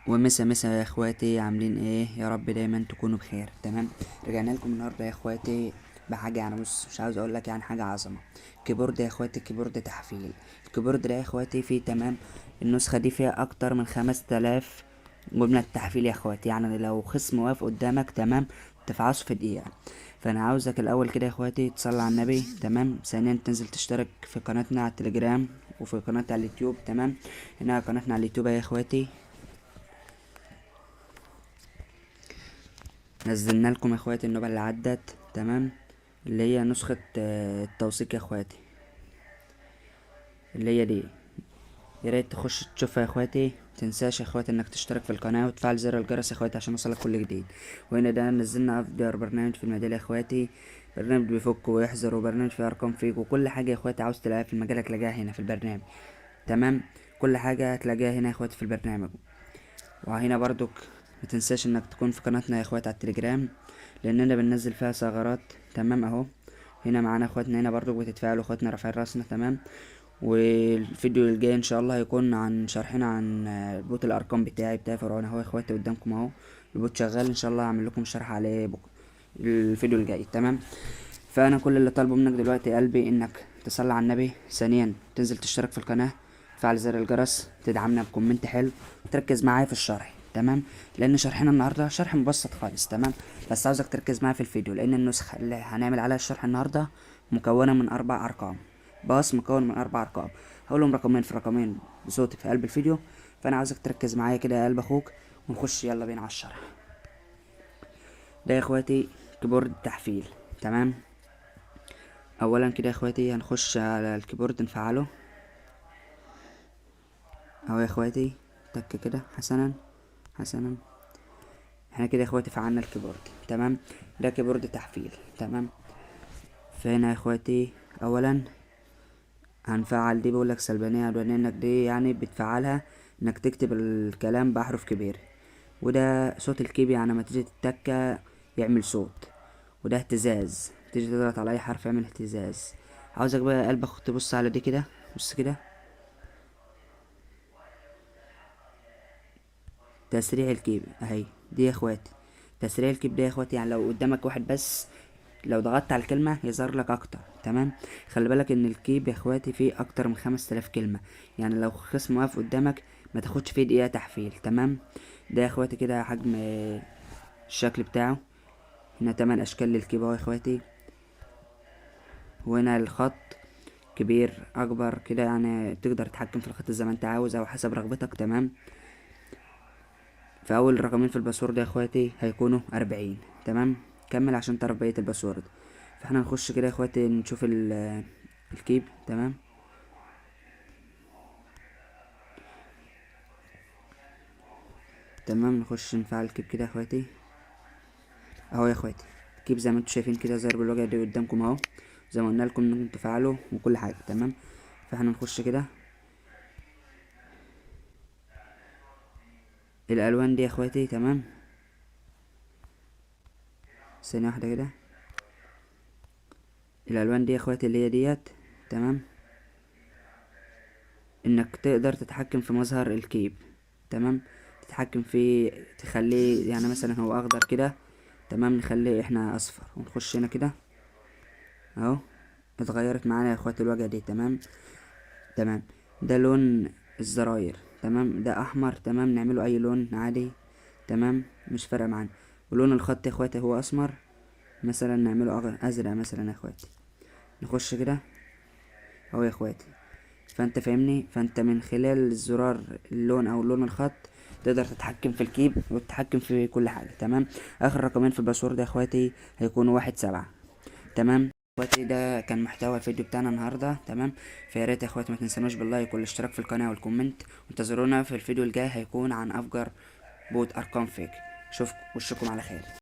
ومسا مسا يا اخواتي، عاملين ايه؟ يا رب دايما تكونوا بخير. تمام. رجعنا لكم النهارده يا اخواتي بحاجه، يعني بص، مش عاوز اقول لك يعني حاجه عظمه. كيبورد يا اخواتي، كيبورد تحفيل. الكيبورد ده يا اخواتي فيه تمام. النسخه دي فيها اكتر من 5000 جمله تحفيل يا اخواتي، يعني لو خصم واقف قدامك تمام تفعصه في دقيقه. فانا عاوزك الاول كده يا اخواتي تصلي على النبي، تمام. ثانيا تنزل تشترك في قناتنا على التليجرام وفي قناتي على اليوتيوب، تمام. هنا قناتنا على اليوتيوب يا اخواتي، نزلنا لكم يا اخواتي النوبة اللي عدت، تمام. اللي هي نسخة التوثيق يا اخواتي، اللي هي دي. يا ريت تخش تشوفها يا اخواتي. متنساش يا اخواتي انك تشترك في القناة وتفعل زر الجرس يا اخواتي عشان يوصلك كل جديد. وهنا ده نزلنا افضل برنامج في المجال يا اخواتي. برنامج بيفك ويحذر، وبرنامج فيه ارقام فيك، وكل حاجة يا اخواتي عاوز تلاقيها في المجال هتلاقيها هنا في البرنامج، تمام. كل حاجة هتلاقيها هنا يا اخواتي في البرنامج. وهنا برضك متنساش انك تكون في قناتنا يا اخوات على التليجرام، لاننا بننزل فيها ثغرات، تمام. اهو هنا معانا اخواتنا، هنا برضك بتتفاعلوا اخواتنا رافعين راسنا، تمام. والفيديو الجاي ان شاء الله هيكون عن شرحنا عن بوت الارقام بتاعي فرعون اهو يا اخواتي قدامكم اهو. البوت شغال، ان شاء الله هعمل لكم شرح عليه الفيديو الجاي، تمام. فانا كل اللي طالبه منك دلوقتي يا قلبي انك تصلي على النبي، ثانيا تنزل تشترك في القناه، تفعل زر الجرس، تدعمنا بكومنت حلو، وتركز معايا في الشرح، تمام. لان شرحنا النهارده شرح مبسط خالص، تمام. بس عاوزك تركز معايا في الفيديو، لان النسخه اللي هنعمل عليها الشرح النهارده مكونه من 4 ارقام. باص مكون من 4 ارقام. هقولهم رقمين في رقمين بصوتي في قلب الفيديو. فانا عاوزك تركز معايا كده يا قلب اخوك، ونخش يلا بينا على الشرح. ده يا اخواتي كيبورد تحفيل، تمام. اولا كده يا اخواتي هنخش على الكيبورد نفعله اهو يا اخواتي. تك كده، حسنا حسنا. احنا كده يا اخواتي فعلنا الكيبورد، تمام. ده كيبورد تحفيل، تمام. فهنا يا اخواتي اولا هنفعل دي، بقولك سلبانية عدوانية، انك دي يعني بتفعلها انك تكتب الكلام بأحرف كبيرة. وده صوت الكيب، يعني لما تيجي تتكة يعمل صوت. وده اهتزاز، تيجي تضغط على اي حرف يعمل اهتزاز. عاوزك بقى يا قلبك تبص على دي كده، بص كده. تسريع الكيب اهي دي يا اخواتي. تسريع الكيب ده يا اخواتي، يعني لو قدامك واحد بس، لو ضغطت على الكلمة يظهر لك اكتر، تمام. خلي بالك ان الكيب يا اخواتي فيه اكتر من 5000 كلمة. يعني لو خصم واقف قدامك ما تاخدش فيه دقيقة تحفيل، تمام. ده يا اخواتي كده حجم الشكل بتاعه. هنا 8 اشكال للكيب اهو يا اخواتي. وهنا الخط كبير اكبر كده، يعني تقدر تتحكم في الخط زي ما انت عاوز او حسب رغبتك، تمام. فاول رقمين في الباسورد يا اخواتي هيكونوا 40، تمام. كمل عشان تعرف بقية الباسورد. فاحنا نخش كده يا اخواتي نشوف الكيب، تمام. تمام، نخش نفعل الكيب كده يا اخواتي اهو يا اخواتي. الكيب زي ما انتم شايفين كده ظاهر بالواجهه دي قدامكم اهو، زي ما قلنا لكم انكم تفعلوا وكل حاجه، تمام. فاحنا نخش كده الالوان دي يا اخواتي، تمام. ثانيه واحده كده. الالوان دي يا اخواتي اللي هي ديت، تمام. انك تقدر تتحكم في مظهر الكيب، تمام. تتحكم فيه، تخليه يعني مثلا هو اخضر كده، تمام. نخليه احنا اصفر، ونخش هنا كده اهو. اتغيرت معانا يا اخواتي الواجهه دي، تمام. تمام. ده لون الزراير، تمام. ده احمر، تمام. نعمله اي لون عادي، تمام، مش فارقه معانا. ولون الخط يا اخواتي هو اسمر، مثلا نعمله ازرق مثلا يا اخواتي. نخش كده اهو يا اخواتي. فانت فاهمني، فانت من خلال الزرار اللون او لون الخط تقدر تتحكم في الكيب وتتحكم في كل حاجه، تمام. اخر رقمين في الباسورد يا اخواتي هيكونوا 17، تمام. اخواتي ده كان محتوى الفيديو بتاعنا النهارده، تمام. فيا ريت يا اخواتي ما تنسونوش باللايك والاشتراك في القناه والكومنت، وانتظرونا في الفيديو الجاي هيكون عن افجر بوت ارقام فيك. اشوفكم وشكم على خير.